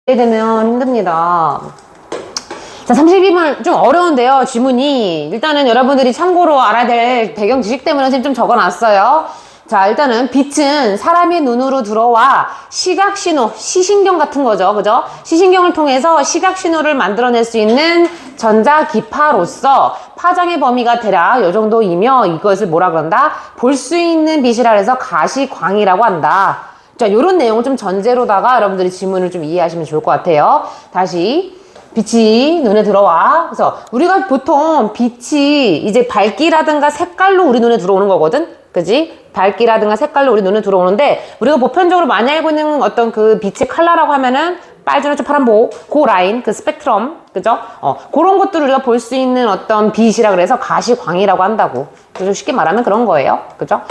되면 힘듭니다. 자, 32번 좀 어려운데요. 지문이 일단은 여러분들이 참고로 알아야 될 배경 지식 때문에 선생님 좀 적어놨어요. 자, 일단은 빛은 사람의 눈으로 들어와 시각신호, 시신경 같은 거죠. 그죠? 시신경을 통해서 시각신호를 만들어낼 수 있는 전자기파로서 파장의 범위가 대략 이 정도이며 이것을 뭐라 그런다? 볼 수 있는 빛이라 해서 가시광이라고 한다. 자, 요런 내용을 좀 전제로다가 여러분들이 지문을 좀 이해하시면 좋을 것 같아요. 다시. 빛이 눈에 들어와. 그래서 우리가 보통 빛이 이제 밝기라든가 색깔로 우리 눈에 들어오는 거거든? 그지? 밝기라든가 색깔로 우리 눈에 들어오는데 우리가 보편적으로 많이 알고 있는 어떤 그 빛의 컬러라고 하면은 빨주노초 파란보, 그 라인, 그 스펙트럼, 그죠? 그런 것들을 우리가 볼 수 있는 어떤 빛이라 그래서 가시광이라고 한다고. 좀 쉽게 말하면 그런 거예요. 그죠?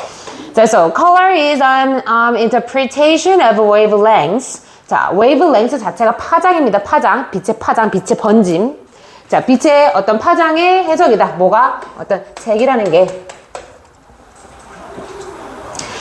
자, so color is an interpretation of wavelengths. 자, wavelength 자체가 파장입니다. 파장, 빛의 파장, 빛의 번짐. 자, 빛의 어떤 파장의 해석이다. 뭐가? 어떤 색이라는 게.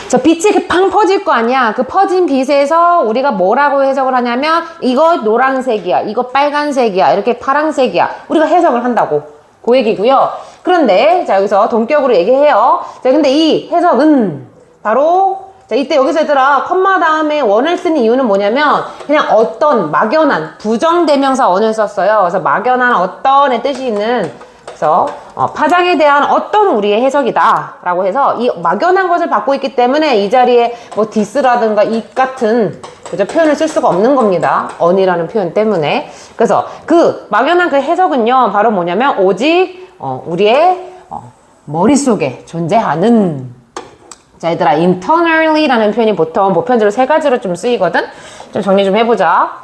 저 빛이 그 팡 퍼질 거 아니야. 그 퍼진 빛에서 우리가 뭐라고 해석을 하냐면 이거 노란색이야, 이거 빨간색이야, 이렇게 파란색이야. 우리가 해석을 한다고. 그 얘기고요. 그런데 자, 여기서 동격으로 얘기해요. 자, 근데 이 해석은 바로 자, 이때 여기서 얘들아 컴마 다음에 원을 쓰는 이유는 뭐냐면 그냥 어떤 막연한 부정대명사 원을 썼어요. 그래서 막연한 어떤의 뜻이 있는 그래서 파장에 대한 어떤 우리의 해석이다 라고 해서 이 막연한 것을 받고 있기 때문에 이 자리에 뭐 디스라든가 이 같은 그죠? 표현을 쓸 수가 없는 겁니다. 언이라는 표현 때문에. 그래서 그 막연한 그 해석은요 바로 뭐냐면 오직 우리의 머릿속에 존재하는 자, 얘들아, internally 라는 표현이 보통 보편적으로 세 가지로 좀 쓰이거든? 좀 정리 좀 해보자.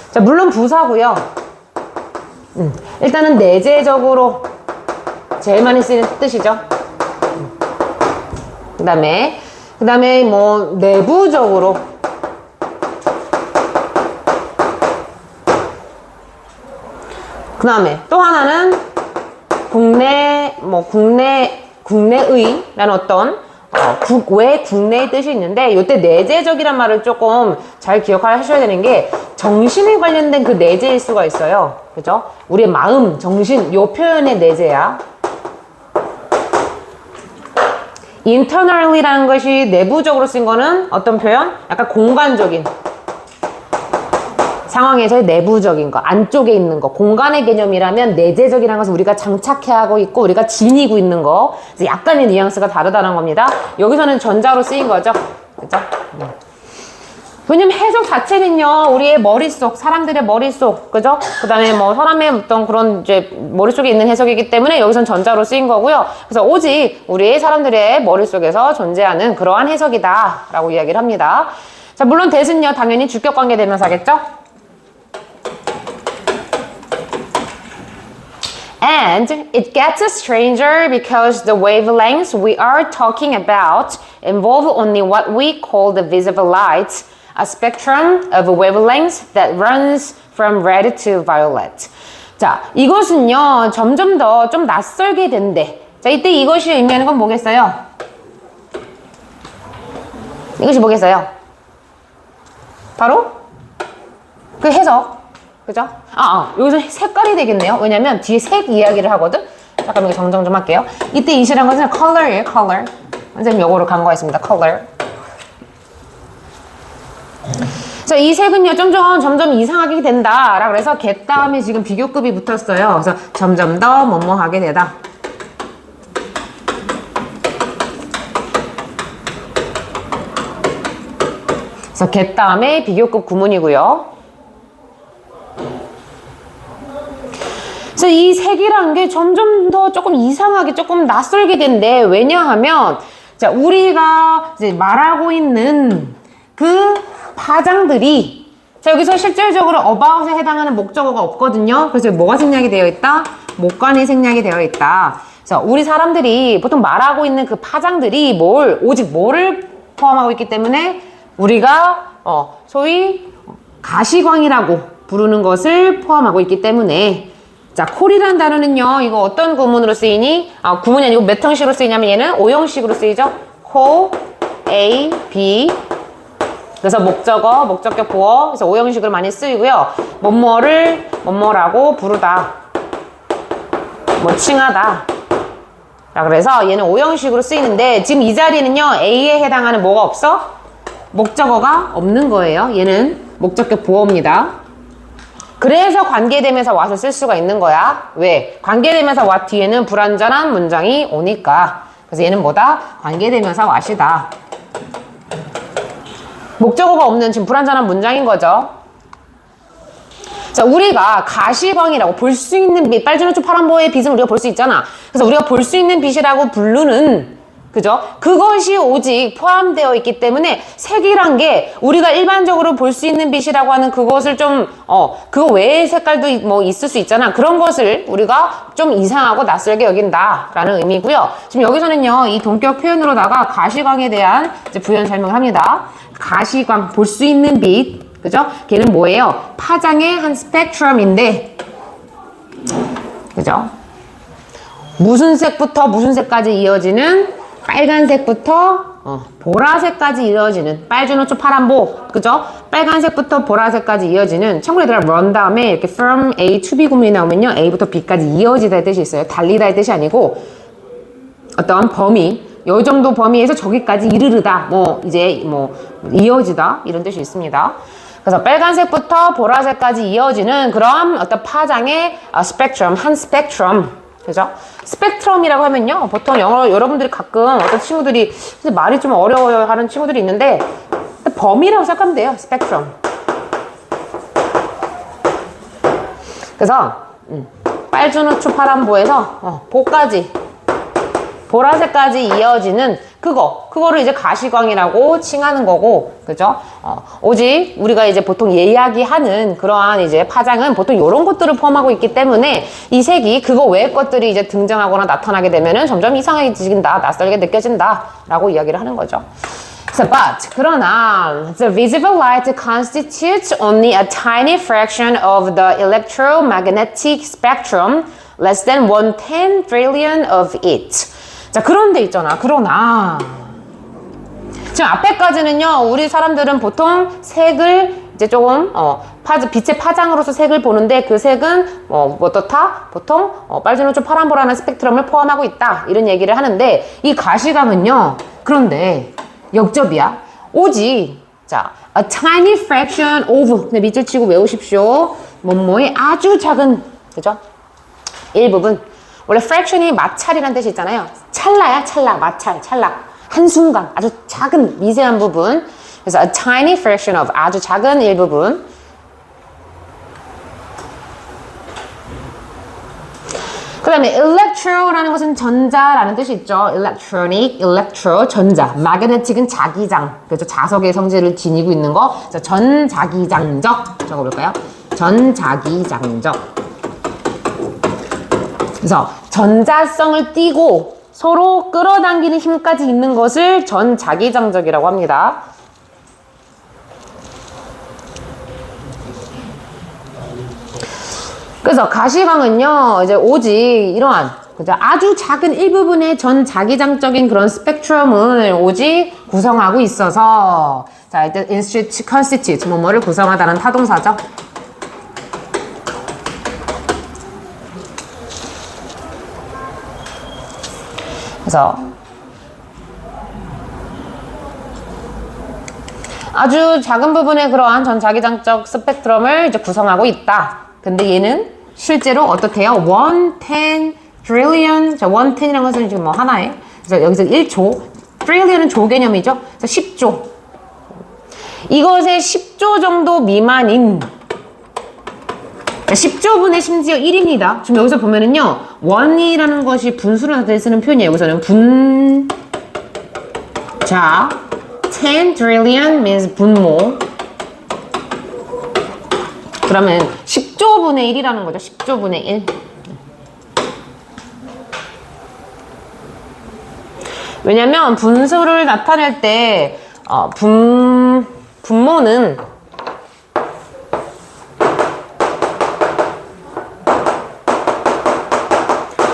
자, 물론 부사고요. 일단은 내재적으로 제일 많이 쓰이는 뜻이죠. 그 다음에 뭐, 내부적으로. 그 다음에 또 하나는 국내의라는 어떤 왜 국내의 뜻이 있는데 이때 내재적이란 말을 조금 잘 기억하셔야 되는 게 정신에 관련된 그 내재일 수가 있어요. 그죠? 우리의 마음, 정신 요 표현의 내재야. internally라는 것이 내부적으로 쓴 거는 어떤 표현? 약간 공간적인 상황에서의 내부적인 거, 안쪽에 있는 거, 공간의 개념이라면 내재적이라는 것은 우리가 장착해 하고 있고 우리가 지니고 있는 거, 약간의 뉘앙스가 다르다는 겁니다. 여기서는 전자로 쓰인 거죠. 그죠? 왜냐면 해석 자체는요, 우리의 머릿속, 사람들의 머릿속, 그죠? 그 다음에 뭐 사람의 어떤 그런 이제 머릿속에 있는 해석이기 때문에 여기선 전자로 쓰인 거고요. 그래서 오직 우리 사람들의 머릿속에서 존재하는 그러한 해석이다 라고 이야기를 합니다. 자, 물론 대신요, 당연히 주격관계 대명사겠죠? And it gets stranger because the wavelengths we are talking about involve only what we call the visible light, a spectrum of wavelengths that runs from red to violet. 자, 이것은요, 점점 더 좀 낯설게 된대. 자, 이때 이것이 의미하는 건 뭐겠어요? 이것이 뭐겠어요? 바로 그 해석. 그죠? 여기서 색깔이 되겠네요. 왜냐면 뒤에 색 이야기를 하거든? 잠깐만 이거 정정 좀 할게요. 이때 이시란 것은 color예요, color. 선생님 요거를 간과했습니다, color. 자, 이 색은요, 점점 이상하게 된다. 라고 해서 get 다음에 지금 비교급이 붙었어요. 그래서 점점 더 뭐뭐하게 되다. 그래서 get 다음에 비교급 구문이고요. 그래서 이 색이라는 게 점점 더 조금 이상하게 조금 낯설게 된대. 왜냐하면 자, 우리가 이제 말하고 있는 그 파장들이 자, 여기서 실질적으로 about에 해당하는 목적어가 없거든요. 그래서 뭐가 생략이 되어 있다? 목관이 생략이 되어 있다. 그래서 우리 사람들이 보통 말하고 있는 그 파장들이 오직 뭐를 포함하고 있기 때문에 우리가 소위 가시광이라고 부르는 것을 포함하고 있기 때문에 자, 콜이라는 단어는요, 이거 어떤 구문으로 쓰이니? 구문이 아니고 몇 형식으로 쓰이냐면 얘는 5형식으로 쓰이죠? 콜, A, B. 그래서 목적어, 목적격 보어. 그래서 오형식으로 많이 쓰이고요. 뭐뭐를 뭐뭐라고 부르다. 뭐 칭하다. 자, 그래서 얘는 오형식으로 쓰이는데 지금 이 자리는요. A에 해당하는 뭐가 없어? 목적어가 없는 거예요. 얘는 목적격 보어입니다. 그래서 관계대명사 what을 쓸 수가 있는 거야. 왜? 관계대명사 what 뒤에는 불완전한 문장이 오니까. 그래서 얘는 뭐다? 관계대명사 what이다. 목적어가 없는 지금 불완전한 문장인 거죠. 자, 우리가 가시광이라고 볼 수 있는 빛, 빨주노초 파란보의 빛은 우리가 볼 수 있잖아. 그래서 우리가 볼 수 있는 빛이라고 부르는, 그죠? 그것이 오직 포함되어 있기 때문에 색이란 게 우리가 일반적으로 볼 수 있는 빛이라고 하는 그것을 좀, 그거 외의 색깔도 뭐 있을 수 있잖아. 그런 것을 우리가 좀 이상하고 낯설게 여긴다라는 의미고요. 지금 여기서는요, 이 동격 표현으로다가 가시광에 대한 이제 부연 설명을 합니다. 가시광, 볼 수 있는 빛. 그죠? 걔는 뭐예요? 파장의 한 스펙트럼인데, 그죠? 무슨 색부터 무슨 색까지 이어지는 빨간색부터 보라색까지 이어지는 빨주노초 파란보, 그죠? 빨간색부터 보라색까지 이어지는 참고로 run 다음에 이렇게 from A to B 구문이 나오면요, A부터 B까지 이어지다의 뜻이 있어요. 달리다의 뜻이 아니고 어떤 범위, 요 정도 범위에서 저기까지 이르르다, 뭐 이제 뭐 이어지다 이런 뜻이 있습니다. 그래서 빨간색부터 보라색까지 이어지는 그런 어떤 파장의 스펙트럼, 한 스펙트럼, 그죠? 스펙트럼이라고 하면요, 보통 영어 여러분들이 가끔 어떤 친구들이 말이 좀 어려워하는 친구들이 있는데 범위라고 생각하면 돼요. 스펙트럼. 그래서 빨주노초 파란보에서 보까지, 보라색까지 이어지는 그거를 이제 가시광이라고 칭하는 거고, 그죠? 오직 우리가 이제 보통 이야기하는 그러한 이제 파장은 보통 이런 것들을 포함하고 있기 때문에 이 색이 그거 외의 것들이 이제 등장하거나 나타나게 되면은 점점 이상해진다, 낯설게 느껴진다 라고 이야기를 하는 거죠. So, but, 그러나, the visible light constitutes only a tiny fraction of the electromagnetic spectrum, less than 1/10 trillion of it. 자, 그런데 있잖아. 그러나 지금 앞에까지는요, 우리 사람들은 보통 색을 이제 조금 빛의 파장으로서 색을 보는데 그 색은 어떻다? 보통 빨주노초 파란보라는 스펙트럼을 포함하고 있다 이런 얘기를 하는데, 이 가시광은요, 그런데 역접이야. 오직 자, a tiny fraction of, 네, 밑줄 치고 외우십시오. 뭐뭐의 아주 작은, 그죠? 일부분. 원래 fraction이 마찰이라는 뜻이 있잖아요. 찰나야, 찰나, 마찰, 찰나. 한순간, 아주 작은, 미세한 부분. 그래서 a tiny fraction of, 아주 작은 일부분. 그 다음에 electro라는 것은 전자라는 뜻이 있죠. electronic, electro, 전자. magnetic은 자기장. 그래서 자석의 성질을 지니고 있는 거. 전자기장적. 적어볼까요? 전자기장적. 그래서 전자성을 띠고 서로 끌어당기는 힘까지 있는 것을 전자기장적이라고 합니다. 그래서 가시광은요, 이제 오직 이러한, 그죠? 아주 작은 일부분의 전자기장적인 그런 스펙트럼을 오직 구성하고 있어서, 자, 일단 constitute, 뭐뭐를 구성하다는 타동사죠. 그래서 아주 작은 부분의 그러한 전자기장적 스펙트럼을 이제 구성하고 있다. 근데 얘는 실제로 어떻대요? 1/10 trillion. 자, 1/10이라는 것은 지금 뭐 하나에. 그래서 여기서 1조. trillion은 조 개념이죠. 그래서 10조. 이것의 10조 정도 미만인 10조분의 심지어 1입니다. 지금 여기서 보면은요, 1이라는 것이 분수를 나타낼 쓰는 표현이에요. 여기서는 분자, 10 trillion means 분모. 그러면 10조분의 1이라는 거죠. 10조분의 1. 왜냐면 분수를 나타낼 때 분모는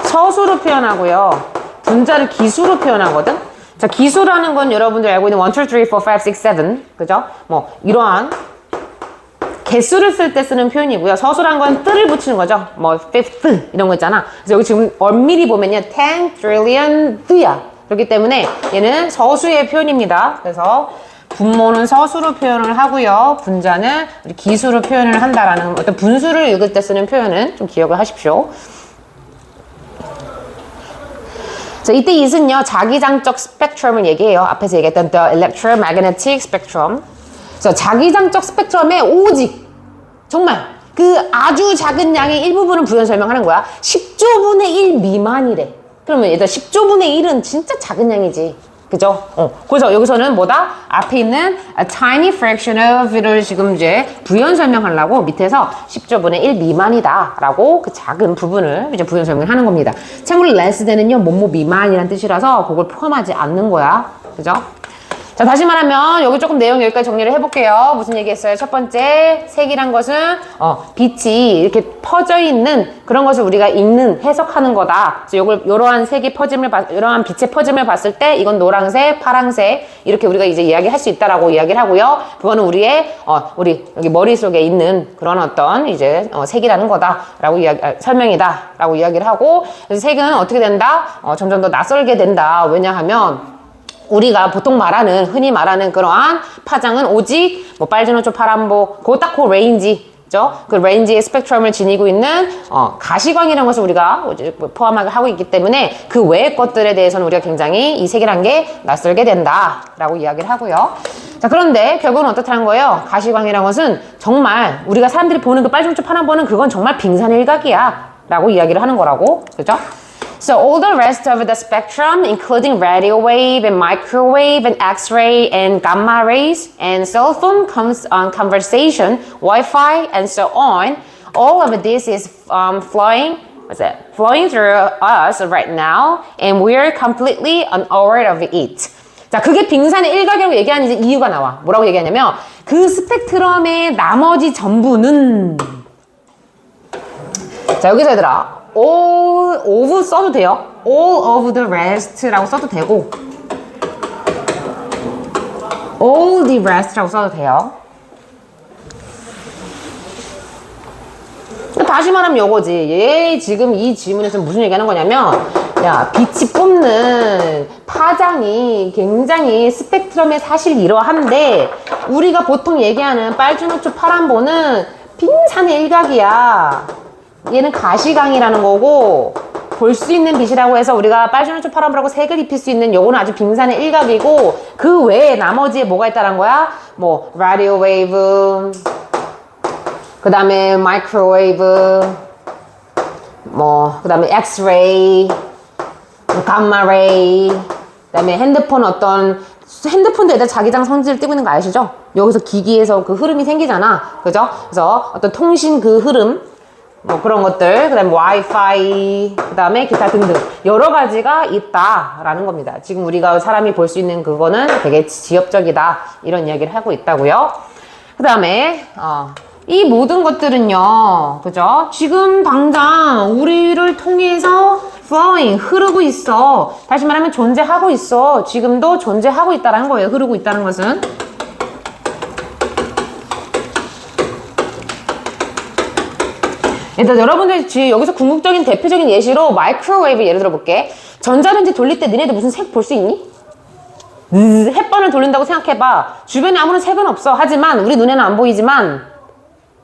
서수로 표현하고요. 분자를 기수로 표현하거든. 자, 기수라는 건 여러분들 알고 있는 1, 2, 3, 4, 5, 6, 7 그죠? 뭐 이러한 개수를 쓸 때 쓰는 표현이고요. 서술한 건 뜰을 붙이는 거죠. 뭐 fifth 이런 거 있잖아. 그래서 여기 지금 엄밀히 보면요 10 trillion야. 그렇기 때문에 얘는 서수의 표현입니다. 그래서 분모는 서수로 표현을 하고요. 분자는 우리 기수로 표현을 한다라는 어떤 분수를 읽을 때 쓰는 표현은 좀 기억을 하십시오. 자, 이때 it은요 자기장적 스펙트럼을 얘기해요. 앞에서 얘기했던 the electromagnetic spectrum. 그래서 자기장적 스펙트럼에 오직 정말 그 아주 작은 양의 일부분을 부연 설명하는 거야. 10조분의 1 미만이래. 그러면 얘들 10조분의 1은 진짜 작은 양이지. 그죠? 그래서 여기서는 뭐다? 앞에 있는 a tiny fraction of를 지금 이제 부연 설명하려고 밑에서 10조분의 1 미만이다 라고 그 작은 부분을 이제 부연 설명하는 겁니다. 참고로 less than은요 뭐뭐 미만이라는 뜻이라서 그걸 포함하지 않는 거야. 그죠? 자, 다시 말하면 여기 조금 내용 여기까지 정리를 해볼게요. 무슨 얘기했어요? 첫 번째, 색이란 것은 빛이 이렇게 퍼져 있는 그런 것을 우리가 읽는, 해석하는 거다. 그래서 요걸 이러한 색의 퍼짐을 이러한 빛의 퍼짐을 봤을 때 이건 노란색, 파란색 이렇게 우리가 이제 이야기할 수 있다라고 이야기를 하고요. 그거는 우리의 우리 여기 머릿속에 있는 그런 어떤 이제 색이라는 거다라고 설명이다라고 이야기를 하고, 그래서 색은 어떻게 된다? 점점 더 낯설게 된다. 왜냐하면 우리가 보통 흔히 말하는 그러한 파장은 오직 뭐 빨주노초 파란보 그거 딱 그 레인지죠. 그 레인지의 스펙트럼을 지니고 있는 가시광이라는 것을 우리가 포함하게 하고 있기 때문에 그 외의 것들에 대해서는 우리가 굉장히 이 색이란 게 낯설게 된다라고 이야기를 하고요. 자, 그런데 결국은 어떻다는 거예요? 가시광이라는 것은 정말 우리가 사람들이 보는 그 빨주노초 파란보는 그건 정말 빙산의 일각이야 라고 이야기를 하는 거라고. 그죠? So all the rest of the spectrum, including radio wave and microwave and X-ray and gamma rays and cell phone conversation, Wi-Fi and so on, all of this is flowing through us right now, and we're completely unaware of it. 자, 그게 빙산의 일각이라고 얘기하는 이제 이유가 나와. 뭐라고 얘기하냐면 그 스펙트럼의 나머지 전부는 자, 여기서 얘들아 all of 써도 돼요. all of the rest라고 써도 되고 all the rest라고 써도 돼요. 다시 말하면 요거지. 얘 지금 이 질문에서 무슨 얘기하는 거냐면 야, 빛이 뿜는 파장이 굉장히 스펙트럼의 사실 이러한데 우리가 보통 얘기하는 빨주노초 파란보는 빙산의 일각이야. 얘는 가시광이라는 거고 볼 수 있는 빛이라고 해서 우리가 빨주노초 파란보라고 색을 입힐 수 있는 요거는 아주 빙산의 일각이고 그 외에 나머지에 뭐가 있다는 거야? 뭐 라디오 웨이브, 그 다음에 마이크로웨이브, 뭐 그 다음에 엑스레이, 감마레이, 그 다음에 핸드폰도 애들 자기장 성질을 띄고 있는 거 아시죠? 여기서 기기에서 그 흐름이 생기잖아. 그죠? 그래서 어떤 통신 그 흐름 뭐 그런 것들, 그 다음에 와이파이, 그 다음에 기타 등등 여러 가지가 있다라는 겁니다. 지금 우리가 사람이 볼 수 있는 그거는 되게 지엽적이다 이런 이야기를 하고 있다고요. 그 다음에 이 모든 것들은요, 그죠? 지금 당장 우리를 통해서 flowing, 흐르고 있어. 다시 말하면 존재하고 있어. 지금도 존재하고 있다는 거예요. 흐르고 있다는 것은. 일단 여러분들 여기서 궁극적인 대표적인 예시로 마이크로웨이브 예를 들어볼게. 전자레인지 돌릴 때 니네들 무슨 색 볼 수 있니? 햇반을 돌린다고 생각해봐. 주변에 아무런 색은 없어. 하지만 우리 눈에는 안 보이지만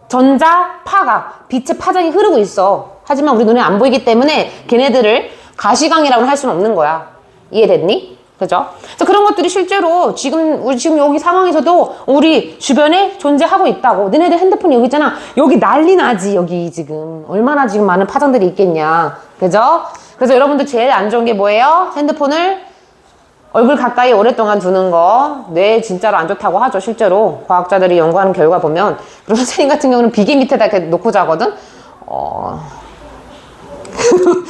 전자파가 빛의 파장이 흐르고 있어. 하지만 우리 눈에 안 보이기 때문에 걔네들을 가시광이라고는 할 수는 없는 거야. 이해됐니? 그죠? 그래서 그런 것들이 실제로 지금 여기 상황에서도 우리 주변에 존재하고 있다고. 너네들 핸드폰 여기 있잖아. 여기 난리 나지. 여기 지금 얼마나 지금 많은 파장들이 있겠냐. 그죠? 그래서 여러분들 제일 안 좋은 게 뭐예요? 핸드폰을 얼굴 가까이 오랫동안 두는 거. 뇌에 진짜로 안 좋다고 하죠. 실제로 과학자들이 연구하는 결과 보면. 그리고 선생님 같은 경우는 비계 밑에다 이렇게 놓고 자거든.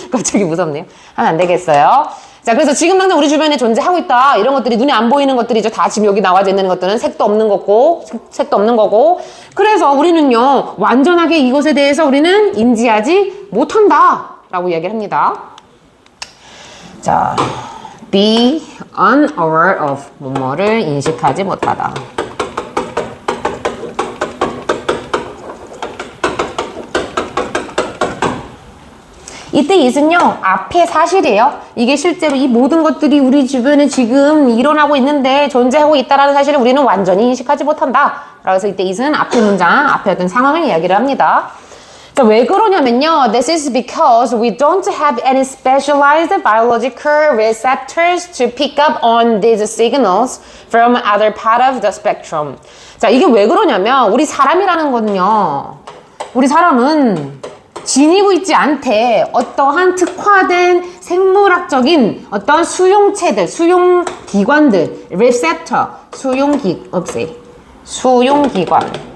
갑자기 무섭네요. 하면 안 되겠어요. 자, 그래서 지금 당장 우리 주변에 존재하고 있다. 이런 것들이 눈에 안 보이는 것들이죠. 다 지금 여기 나와져 있는 것들은 색도 없는 거고, 색도 없는 거고. 그래서 우리는요, 완전하게 이것에 대해서 우리는 인지하지 못한다. 라고 이야기를 합니다. 자, be unaware of 뭐뭐를 인식하지 못하다. 이때 is은요 앞에 사실이에요. 이게 실제로 이 모든 것들이 우리 주변에 지금 일어나고 있는데 존재하고 있다라는 사실을 우리는 완전히 인식하지 못한다. 그래서 이때 is는 앞에 문장, 앞에 어떤 상황을 이야기를 합니다. 자, 왜 그러냐면요. This is because we don't have any specialized biological receptors to pick up on these signals from other part of the spectrum. 자, 이게 왜 그러냐면 우리 사람이라는 거는요. 우리 사람은 지니고 있지 않대 어떠한 특화된 생물학적인 어떤 수용체들, 수용기관들, receptor, 수용기관.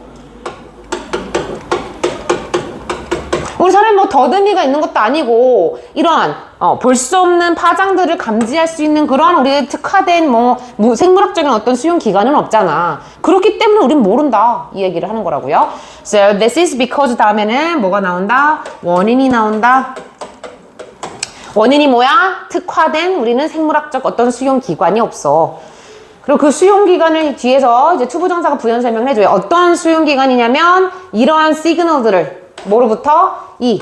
우리 사람이 뭐 더듬이가 있는 것도 아니고 이러한 볼 수 없는 파장들을 감지할 수 있는 그러한 우리의 특화된 뭐 생물학적인 어떤 수용기관은 없잖아. 그렇기 때문에 우린 모른다 이 얘기를 하는 거라고요. So this is because 다음에는 뭐가 나온다? 원인이 나온다. 원인이 뭐야? 특화된 우리는 생물학적 어떤 수용기관이 없어. 그리고 그 수용기관을 뒤에서 이제 투부정사가 부연 설명을 해줘요. 어떤 수용기관이냐면 이러한 시그널들을 뭐로부터? 이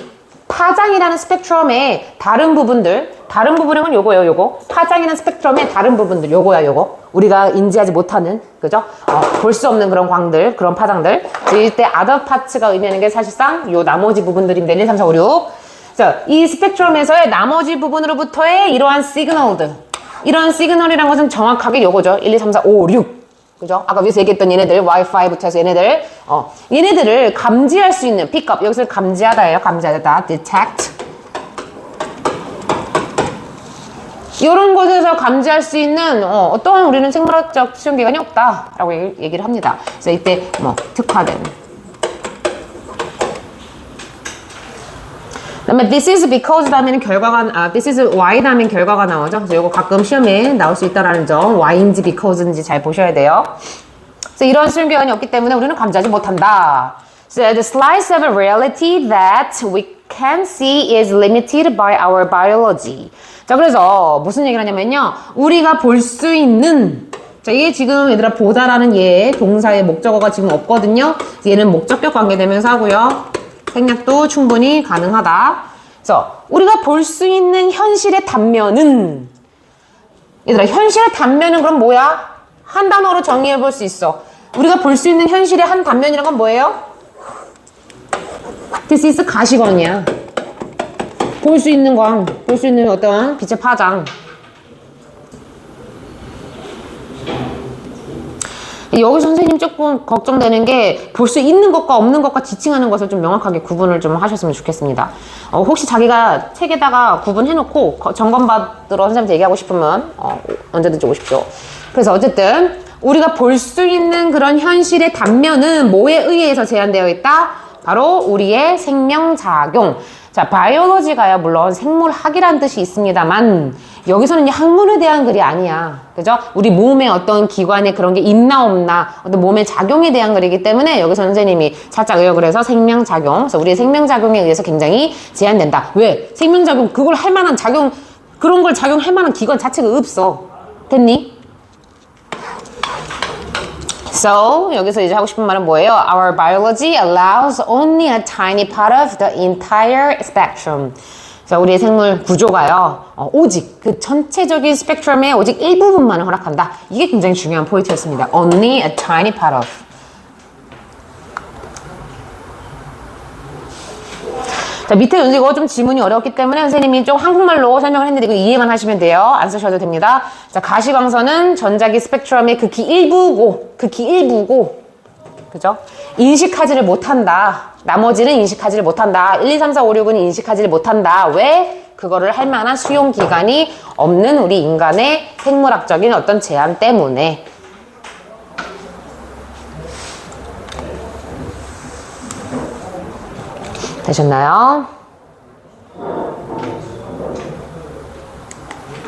파장이라는 스펙트럼의 다른 부분은 요거예요, 요거. 파장이라는 스펙트럼의 다른 부분들, 요거야, 요거. 우리가 인지하지 못하는, 그죠? 볼 수 없는 그런 광들, 그런 파장들. 이때 other parts가 의미하는 게 사실상 요 나머지 부분들인데, 1, 2, 3, 4, 5, 6. 자, 이 스펙트럼에서의 나머지 부분으로부터의 이러한 시그널들. 이러한 시그널이란 것은 정확하게 요거죠. 1, 2, 3, 4, 5, 6. 그죠? 아까 위에서 얘기했던 얘네들, 와이파이부터 해서 얘네들을 감지할 수 있는, 픽업. 여기서 감지하다예요. 감지하다. detect. 이런 곳에서 감지할 수 있는, 어떠한 우리는 생물학적 수용기관이 없다라고 얘기를 합니다. 그래서 이때, 특화된. 그 다음에 this is because 다음에는 this is why 다음엔 결과가 나오죠. 그래서 이거 가끔 시험에 나올 수 있다라는 점, why인지 because인지 잘 보셔야 돼요. 그래서 이런 수용기관이 없기 때문에 우리는 감지하지 못한다. So the slice of reality that we can see is limited by our biology. 자, 그래서 무슨 얘기를 하냐면요. 우리가 볼 수 있는, 자, 이게 지금 얘들아 보다라는 얘 동사의 목적어가 지금 없거든요. 얘는 목적격 관계되면서 하고요. 생략도 충분히 가능하다. 그래서 우리가 볼 수 있는 현실의 단면은, 얘들아 현실의 단면은 그럼 뭐야? 한 단어로 정리해 볼 수 있어. 우리가 볼 수 있는 현실의 한 단면이란 건 뭐예요? This is 가시광이야. 볼 수 있는 광, 볼 수 있는 어떤 빛의 파장. 여기 선생님 조금 걱정되는 게 볼 수 있는 것과 없는 것과 지칭하는 것을 좀 명확하게 구분을 좀 하셨으면 좋겠습니다. 혹시 자기가 책에다가 구분해놓고 점검받으러 선생님한테 얘기하고 싶으면 언제든지 오십시오. 그래서 어쨌든 우리가 볼 수 있는 그런 현실의 단면은 뭐에 의해서 제한되어 있다? 바로 우리의 생명작용. 자, 바이올로지가요 물론 생물학이라는 뜻이 있습니다만 여기서는 학문에 대한 글이 아니야. 그죠? 우리 몸의 어떤 기관에 그런 게 있나 없나 어떤 몸의 작용에 대한 글이기 때문에 여기서 선생님이 살짝 의역을 해서 생명작용. 그래서 우리의 생명작용에 의해서 굉장히 제한된다. 왜? 생명작용 그걸 할 만한 작용 그런 걸 작용할 만한 기관 자체가 없어. 됐니? So, 여기서 이제 하고 싶은 말은 뭐예요? Our biology allows only a tiny part of the entire spectrum. 자, 우리의 생물 구조가요, 오직 그 전체적인 스펙트럼의 오직 일부분만을 허락한다. 이게 굉장히 중요한 포인트였습니다. Only a tiny part of. 자, 밑에 이거 좀 지문이 어렵기 때문에 선생님이 좀 한국말로 설명을 했는데 이거 이해만 하시면 돼요. 안 쓰셔도 됩니다. 자, 가시광선은 전자기 스펙트럼의 극히 일부고, 그죠? 인식하지를 못한다. 나머지는 인식하지를 못한다. 1, 2, 3, 4, 5, 6은 인식하지를 못한다. 왜? 그거를 할 만한 수용기관이 없는 우리 인간의 생물학적인 어떤 제한 때문에. 되셨나요?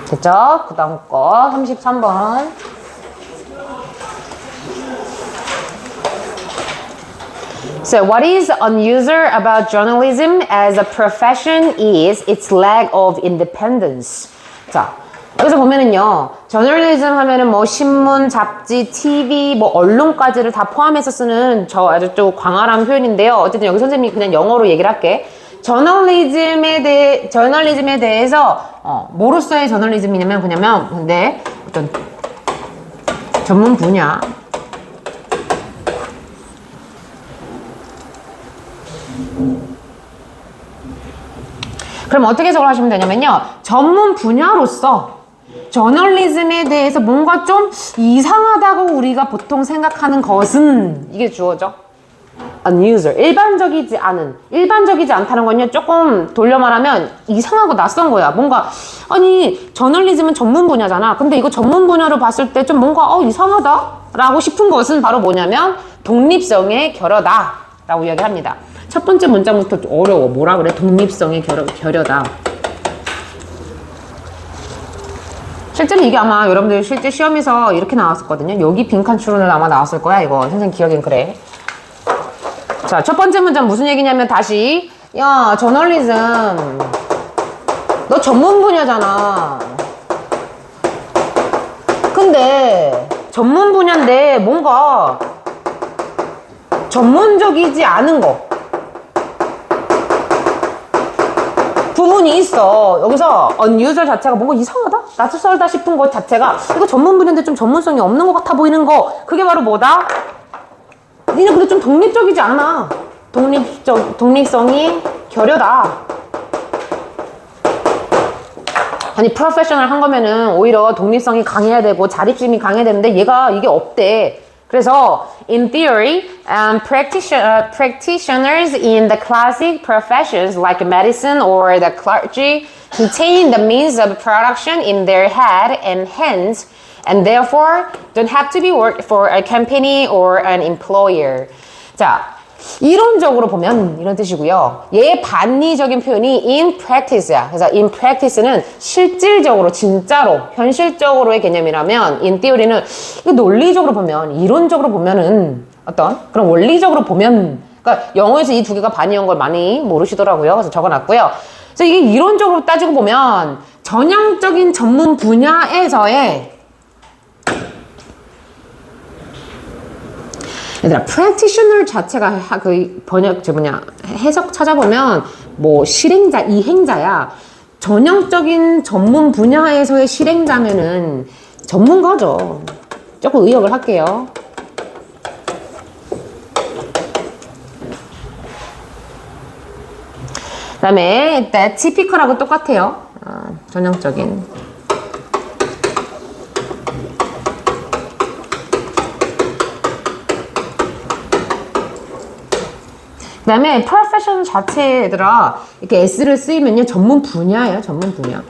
됐죠? 그 다음 거 33번. So what is unusual about journalism as a profession is its lack of independence. 자, 여기서 보면은요, 저널리즘 하면은 뭐 신문, 잡지, TV, 뭐 언론까지를 다 포함해서 쓰는 저 아주 좀 광활한 표현인데요. 어쨌든 여기 선생님이 그냥 영어로 얘기를 할게. 저널리즘에 대해서 뭐로서의 저널리즘이냐면 그냐면 근데 어떤 전문 분야. 그럼 어떻게 해석을 하시면 되냐면요, 전문 분야로서 저널리즘에 대해서 뭔가 좀 이상하다고 우리가 보통 생각하는 것은 이게 주어져. unusual. 일반적이지 않다는 건요, 조금 돌려 말하면 이상하고 낯선 거야. 뭔가, 아니, 저널리즘은 전문 분야잖아. 근데 이거 전문 분야로 봤을 때 좀 뭔가, 이상하다? 라고 싶은 것은 바로 뭐냐면, 독립성의 결여다. 라고 이야기합니다. 첫 번째 문장부터 어려워. 뭐라 그래? 독립성의 결여다. 실제로 이게 아마 여러분들 실제 시험에서 이렇게 나왔었거든요. 여기 빈칸 추론을 아마 나왔을 거야. 이거 선생님 기억엔 그래. 자, 첫 번째 문장 무슨 얘기냐면 다시, 야, 저널리즘 너 전문 분야잖아. 근데 전문 분야인데 뭔가 전문적이지 않은 거 부분이 있어. 여기서 unusual 자체가 뭔가 이상하다? 낯설다 싶은 것 자체가 이거 전문 분야인데 좀 전문성이 없는 것 같아 보이는 거, 그게 바로 뭐다? 니는 근데 좀 독립적이지 않아. 독립성이 결여다. 아니, 프로페셔널 한 거면은 오히려 독립성이 강해야 되고 자립심이 강해야 되는데 얘가 이게 없대. 그래서 in theory, practitioners in the classic professions like medicine or the clergy contain the means of production in their head and hands, and therefore don't have to be worked for a company or an employer. 자, 이론적으로 보면 이런 뜻이고요. 얘 반리적인 표현이 in practice야. 그래서 in practice는 실질적으로, 진짜로, 현실적으로의 개념이라면 in theory는 이거 논리적으로 보면, 이론적으로 보면은 어떤 그런 원리적으로 보면, 그러니까 영어에서 이 두 개가 반이온 걸 많이 모르시더라고요. 그래서 적어놨고요. 그래서 이게 이론적으로 따지고 보면 전형적인 전문 분야에서의 얘들아, practitioner 자체가 그 번역, 해석 찾아보면 뭐 실행자, 이행자야. 전형적인 전문 분야에서의 실행자면은 전문가죠. 조금 의역을 할게요. 그 다음에 일단 typical하고 똑같아요. 전형적인. 그 다음에 profession 자체에 얘들아 이렇게 s를 쓰이면요 전문 분야예요. 전문 분야.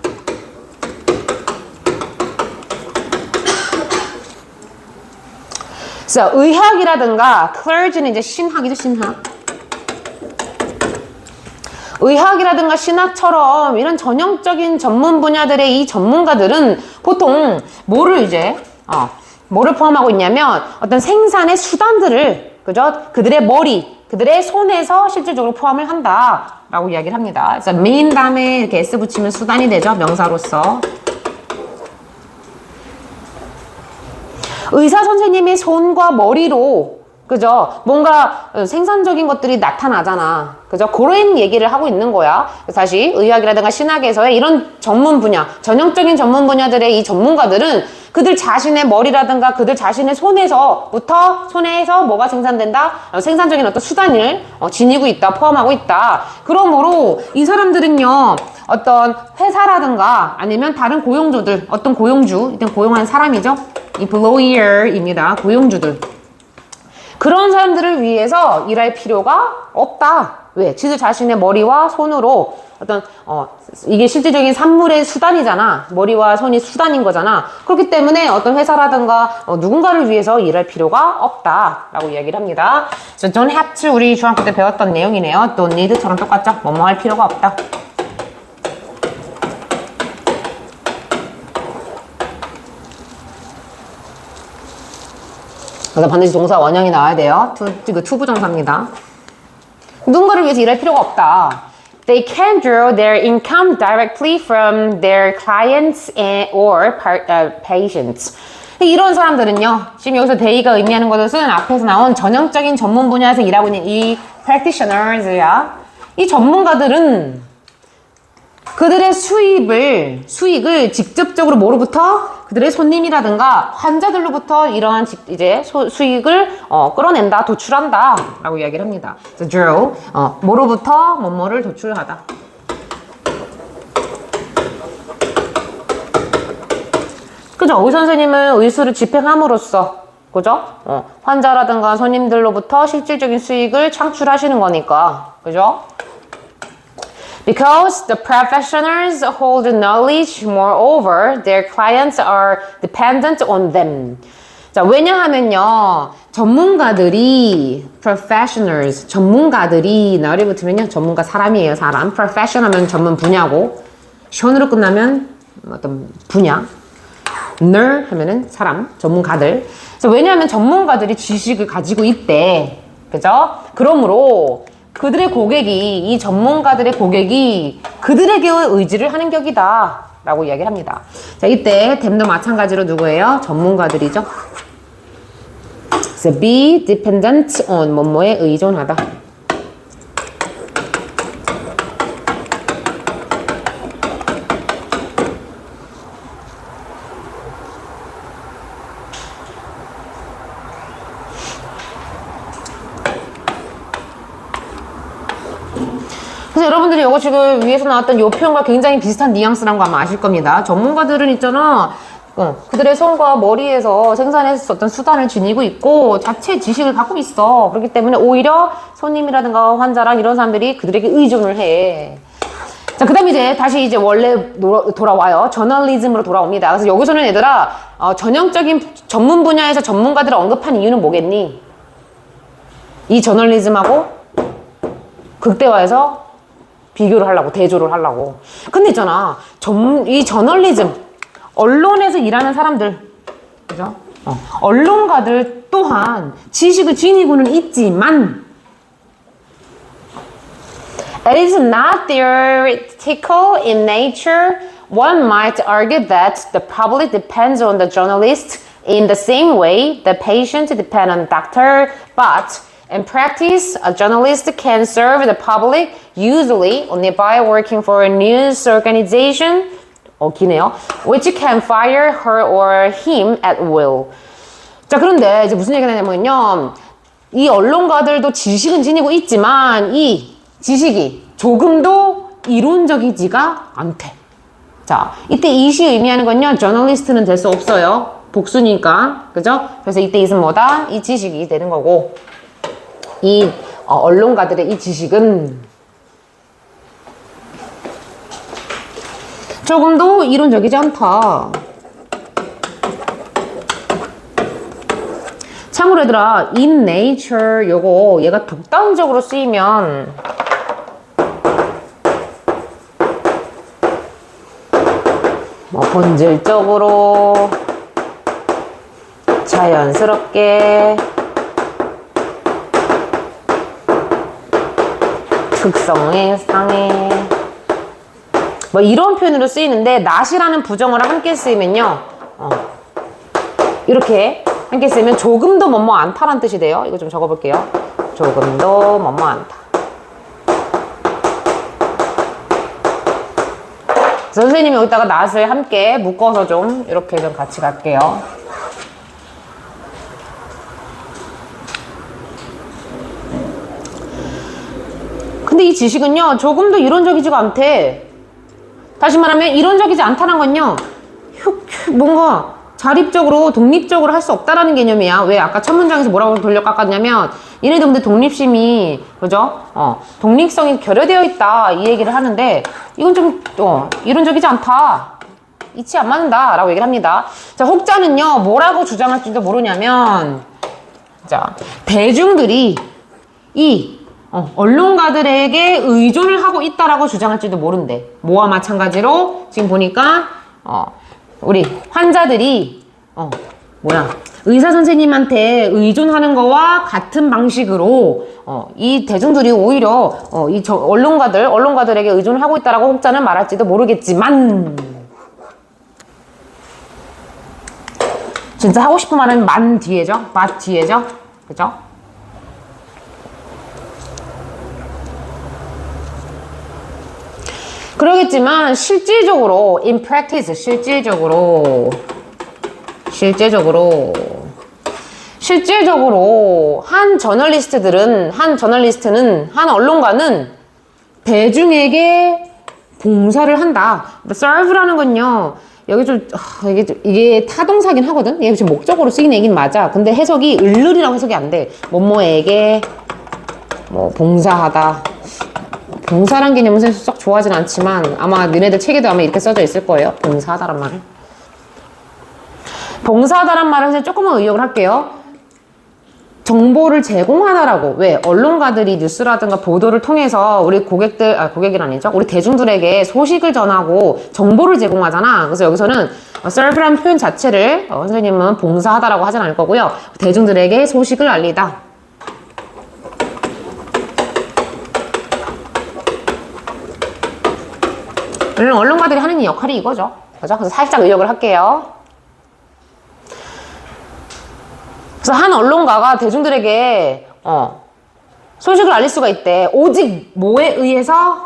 그래서 의학이라든가 clergy는 이제 신학이죠. 신학. 의학이라든가 신학처럼 이런 전형적인 전문 분야들의 이 전문가들은 보통 뭐를 포함하고 있냐면 어떤 생산의 수단들을, 그죠? 그들의 머리, 그들의 손에서 실질적으로 포함을 한다 라고 이야기를 합니다. 그래서 메인 다음에 이렇게 s 붙이면 수단이 되죠. 명사로서. 의사 선생님의 손과 머리로, 그죠? 뭔가 생산적인 것들이 나타나잖아. 그죠? 그런 얘기를 하고 있는 거야. 다시 의학이라든가 신학에서의 이런 전문 분야, 전형적인 전문 분야들의 이 전문가들은 그들 자신의 머리라든가 그들 자신의 손에서 뭐가 생산된다? 생산적인 어떤 수단을 지니고 있다, 포함하고 있다. 그러므로 이 사람들은요, 어떤 회사라든가 아니면 다른 고용주들, 어떤 고용주, 일단 고용하는 사람이죠. 이 employer입니다. 고용주들. 그런 사람들을 위해서 일할 필요가 없다. 왜? 지들 자신의 머리와 손으로 어떤 이게 실질적인 산물의 수단이잖아. 머리와 손이 수단인 거잖아. 그렇기 때문에 어떤 회사라든가 누군가를 위해서 일할 필요가 없다 라고 이야기를 합니다. So don't have to, 우리 중학교 때 배웠던 내용이네요. don't need처럼 똑같죠. 뭐뭐 할 필요가 없다. 그래서 반드시 동사 원형이 나와야 돼요. 투부정사입니다. 누군가를 위해서 일할 필요가 없다. They can draw their income directly from their clients or patients. 이런 사람들은요, 지금 여기서 they가 의미하는 것은 앞에서 나온 전형적인 전문 분야에서 일하고 있는 이 practitioners야. 이 전문가들은 그들의 수익을 직접적으로 뭐로부터? 그들의 손님이라든가 환자들로부터 이러한 이제 수익을 끌어낸다, 도출한다 라고 이야기를 합니다. So draw, 뭐로부터 뭐뭐를 도출하다. 그죠? 의사 선생님은 의술을 집행함으로써, 그죠? 환자라든가 손님들로부터 실질적인 수익을 창출하시는 거니까, 그죠? Because the professionals hold knowledge, moreover, their clients are dependent on them. 자, 왜냐하면요, 전문가들이, 나열이 붙으면요, 전문가 사람이에요, 사람. profession 하면 전문 분야고, 션으로 끝나면 어떤 분야. ner 하면은 사람, 전문가들. 그래서 왜냐하면 전문가들이 지식을 가지고 있대. 그죠? 그러므로, 이 전문가들의 고객이 그들에게 의지를 하는 격이다 라고 이야기를 합니다. 자, 이때 them도 마찬가지로 누구예요? 전문가들이죠. So be dependent on 뭐뭐에 의존하다. 그래서 여러분들이 이거 지금 위에서 나왔던 이 표현과 굉장히 비슷한 뉘앙스란 거 아마 아실 겁니다. 전문가들은 있잖아, 그들의 손과 머리에서 생산해서 어떤 수단을 지니고 있고 자체 지식을 갖고 있어. 그렇기 때문에 오히려 손님이라든가 환자랑 이런 사람들이 그들에게 의존을 해. 자, 그 다음에 다시 원래 돌아와요. 저널리즘으로 돌아옵니다. 그래서 여기서는 얘들아, 전형적인 전문 분야에서 전문가들을 언급한 이유는 뭐겠니? 이 저널리즘하고 극대화해서 비교를 하려고, 대조를 하려고. 근데 있잖아, 이 저널리즘, 언론에서 일하는 사람들, 그죠? 언론가들 또한 지식을 지니고는 있지만, it is not theoretical in nature. One might argue that the public depends on the journalist in the same way the patient depends on the doctor, but in practice, a journalist can serve the public usually only by working for a news organization, 기네요, which can fire her or him at will. 자, 그런데 이제 무슨 얘기가 되냐면요, 이 언론가들도 지식은 지니고 있지만 이 지식이 조금도 이론적이지가 않대. 자, 이때 이시 의미하는 건요, 저널리스트는 될 수 없어요. 복수니까, 그죠? 그래서 이때 is은 뭐다? 이 지식이 되는 거고, 이 언론가들의 이 지식은 조금도 이론적이지 않다. 참고로 얘들아, in nature 요거 얘가 독단적으로 쓰이면 본질적으로, 자연스럽게, 특성에 상해, 이런 표현으로 쓰이는데, not이라는 부정어를 함께 쓰이면요, 이렇게 함께 쓰이면 조금도 뭐뭐 않다라는 뜻이 돼요. 이거 좀 적어볼게요. 조금도 뭐뭐 않다. 선생님이 여기다가 not을 함께 묶어서 좀 이렇게 좀 같이 갈게요. 근데 이 지식은요, 조금도 이론적이지가 않대. 다시 말하면 이론적이지 않다는 건요, 뭔가 자립적으로, 독립적으로 할 수 없다라는 개념이야. 왜 아까 첫 문장에서 뭐라고 돌려 깎았냐면, 얘네들 근데 독립심이, 그죠? 독립성이 결여되어 있다, 이 얘기를 하는데, 이건 좀 이론적이지 않다, 이치 안 맞는다 라고 얘기를 합니다. 자, 혹자는요, 뭐라고 주장할지도 모르냐면, 자, 대중들이 이 언론가들에게 의존을 하고 있다라고 주장할지도 모른대. 뭐와 마찬가지로 지금 보니까 우리 환자들이 의사 선생님한테 의존하는 거와 같은 방식으로 이 대중들이 오히려 언론가들에게 의존을 하고 있다라고 혹자는 말할지도 모르겠지만 진짜 하고 싶은 말은 만 뒤에죠. 맛 뒤에죠. 그죠? 그러겠지만 실질적으로 in practice 실질적으로 한 저널리스트는 한 언론가는 대중에게 봉사를 한다. serve라는 건요. 여기 이게 타동사긴 하거든. 이게 지금 목적으로 쓰인 얘기는 맞아. 근데 해석이 을르리라고 해석이 안 돼. 뭐뭐에게 뭐 봉사하다. 봉사란 개념은 사실 썩 좋아하진 않지만 아마 너네들 책에도 아마 이렇게 써져 있을 거예요. 봉사하다란 말을. 봉사하다란 말을 사실 조금만 의역을 할게요. 정보를 제공하다라고. 왜? 언론가들이 뉴스라든가 보도를 통해서 우리 고객이 아니죠. 우리 대중들에게 소식을 전하고 정보를 제공하잖아. 그래서 여기서는 serve라는 표현 자체를 선생님은 봉사하다라고 하진 않을 거고요. 대중들에게 소식을 알리다. 언론가들이 하는 역할이 이거죠. 그죠? 그래서 살짝 의역을 할게요. 그래서 한 언론가가 대중들에게 소식을 알릴 수가 있대. 오직 뭐에 의해서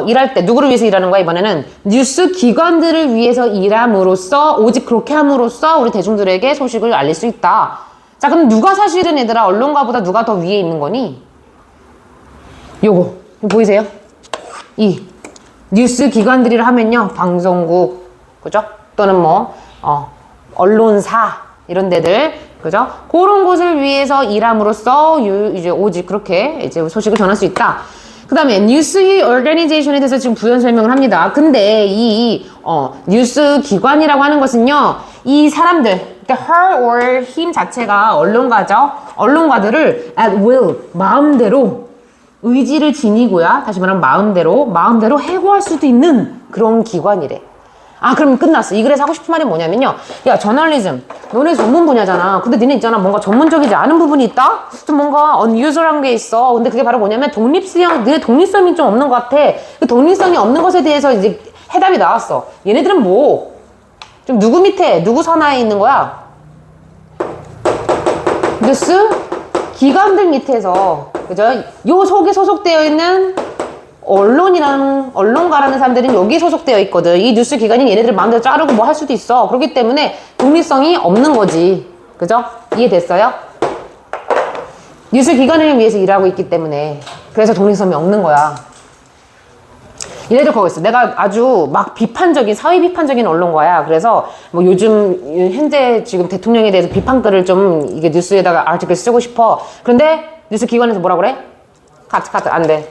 일할 때 누구를 위해서 일하는 거야 이번에는? 뉴스 기관들을 위해서 일함으로써 오직 그렇게 함으로써 우리 대중들에게 소식을 알릴 수 있다. 자 그럼 누가 사실은 얘들아 언론가보다 누가 더 위에 있는 거니? 요거 보이세요? 이 뉴스 기관들이라 하면요 방송국 그죠? 또는 언론사 이런 데들 그죠? 그런 곳을 위해서 일함으로써 이제 오직 그렇게 이제 소식을 전할 수 있다. 그 다음에 뉴스 오르가니제이션에 대해서 지금 부연 설명을 합니다. 근데 이 뉴스 기관이라고 하는 것은요 이 사람들 her or him 자체가 언론가죠. 언론가들을 at will 마음대로 의지를 지니고야 다시 말하면 마음대로 해고할 수도 있는 그런 기관이래. 아 그럼 끝났어. 이 글에서 하고 싶은 말이 뭐냐면요. 야 저널리즘 너네 전문 분야잖아. 근데 니네 있잖아 뭔가 전문적이지 않은 부분이 있다? 좀 뭔가 unusual한 게 있어. 근데 그게 바로 뭐냐면 니네 독립성이 좀 없는 것 같아. 그 독립성이 없는 것에 대해서 이제 해답이 나왔어. 얘네들은 좀 누구 밑에 누구 산하에 있는 거야? 뉴스 기관들 밑에서 그죠? 요 속에 소속되어 있는 언론가라는 사람들은 여기에 소속되어 있거든. 이 뉴스 기관이 얘네들 마음대로 자르고 뭐 할 수도 있어. 그렇기 때문에 독립성이 없는 거지. 그죠? 이해됐어요? 뉴스 기관을 위해서 일하고 있기 때문에. 그래서 독립성이 없는 거야. 얘네들 거기 있어. 내가 아주 막 사회 비판적인 언론가야. 그래서 요즘 현재 지금 대통령에 대해서 비판글을 좀 이게 뉴스에다가 아티클 쓰고 싶어. 그런데 뉴스 기관에서 뭐라 그래? 카트 안 돼.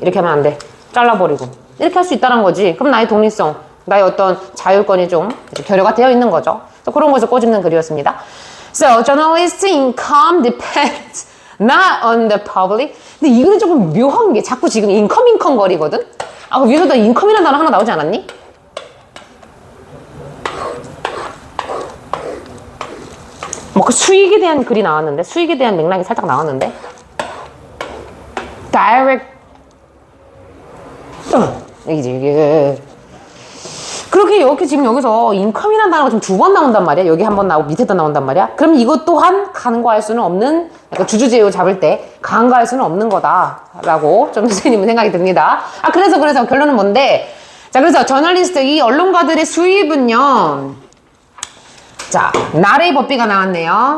이렇게 하면 안 돼. 잘라버리고. 이렇게 할 수 있다는 거지. 그럼 나의 독립성, 나의 어떤 자율권이 좀 결여가 되어 있는 거죠. 그런 거에서 꼬집는 글이었습니다. So, journalist income depends not on the public. 근데 이거는 조금 묘한 게 자꾸 지금 인컴 거리거든? 아, 그 위에서도 인컴이라는 단어 하나 나오지 않았니? 그 수익에 대한 글이 나왔는데, 수익에 대한 맥락이 살짝 나왔는데, direct 이게 그렇게 이렇게 지금 여기서 인컴이라는 단어가 좀 두 번 나온단 말이야. 여기 한 번 나오고 밑에도 나온단 말이야. 그럼 이것 또한 간과할 수는 없는, 약간 주주제휴 잡을 때 간과할 수는 없는 거다라고 좀 선생님은 생각이 듭니다. 그래서 결론은 뭔데? 자, 그래서 저널리스트 이 언론가들의 수입은요. 자, 나레이 법비가 나왔네요.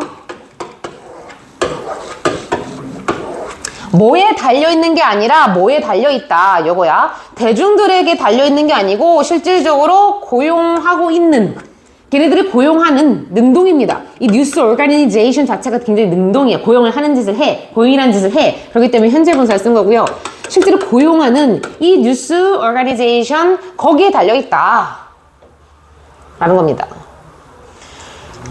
뭐에 달려있는 게 아니라 뭐에 달려있다. 요거야. 대중들에게 달려있는 게 아니고 실질적으로 고용하고 있는, 걔네들을 고용하는 능동입니다. 이 뉴스 오르가니제이션 자체가 굉장히 능동이야. 고용을 하는 짓을 해. 고용이라는 짓을 해. 그렇기 때문에 현재 분사를 쓴 거고요. 실제로 고용하는 이 뉴스 오르가니제이션 거기에 달려있다 라는 겁니다.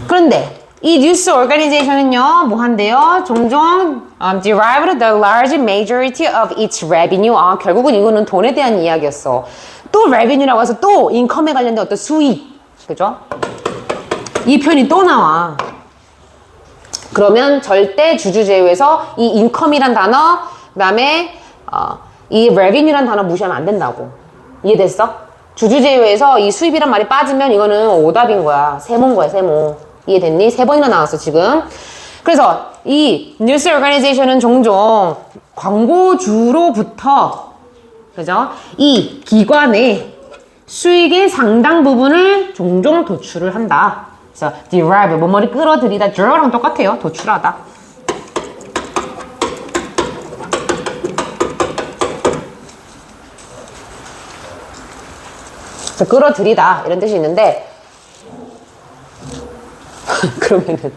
그런데 이 뉴스 오르가니제이션은요, 뭐 한대요? 종종 derived the large majority of its revenue. 결국은 이거는 돈에 대한 이야기였어. 또 revenue라고 해서 또 인컴에 관련된 어떤 수익, 그죠? 이 표현이 또 나와. 그러면 절대 주주 제휴에서 이 income이란 단어, 그 다음에 이 revenue란 단어 무시하면 안 된다고. 이해됐어? 주주 제휴에서 이 수입이란 말이 빠지면 이거는 오답인 거야. 세모인 거야, 세모. 이해됐니? 3번이나 나왔어, 지금. 그래서 이 news organization은 종종 광고주로부터, 그죠? 이 기관의 수익의 상당 부분을 종종 도출을 한다. 그래서 derive, 뭐뭐를 끌어들이다, draw랑 똑같아요. 도출하다. 그래서 끌어들이다 이런 뜻이 있는데 그러면은